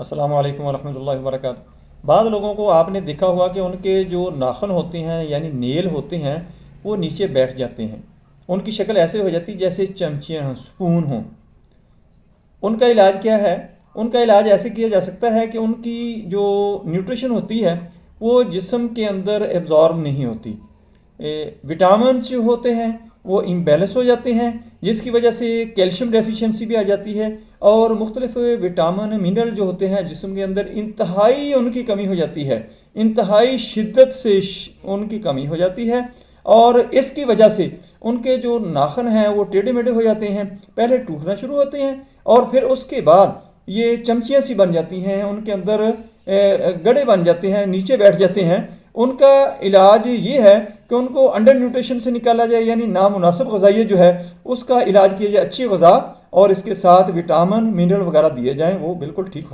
السلام علیکم ورحمۃ اللہ وبرکاتہ۔ بعض لوگوں کو آپ نے دیکھا ہوگا کہ ان کے جو ناخن ہوتے ہیں یعنی نیل ہوتے ہیں وہ نیچے بیٹھ جاتے ہیں، ان کی شکل ایسے ہو جاتی جیسے چمچیاں ہوں، سپون ہوں۔ ان کا علاج کیا ہے؟ ان کا علاج ایسے کیا جا سکتا ہے کہ ان کی جو نیوٹریشن ہوتی ہے وہ جسم کے اندر ایبزارب نہیں ہوتی، وٹامنس جو ہوتے ہیں وہ امبیلنس ہو جاتے ہیں، جس کی وجہ سے کیلشیم ڈیفیشنسی بھی آ جاتی ہے، اور مختلف وٹامن منرل جو ہوتے ہیں جسم کے اندر انتہائی ان کی کمی ہو جاتی ہے، انتہائی شدت سے ان کی کمی ہو جاتی ہے، اور اس کی وجہ سے ان کے جو ناخن ہیں وہ ٹیڑھے میڑھے ہو جاتے ہیں، پہلے ٹوٹنا شروع ہوتے ہیں اور پھر اس کے بعد یہ چمچیاں سی بن جاتی ہیں، ان کے اندر گڑے بن جاتے ہیں، نیچے بیٹھ جاتے ہیں۔ ان کا علاج یہ ہے کہ ان کو انڈر نیوٹریشن سے نکالا جائے، یعنی نامناسب غذائیت جو ہے اس کا علاج کیا جائے، اچھی غذا اور اس کے ساتھ وٹامن منرل وغیرہ دیے جائیں، وہ بالکل ٹھیک ہو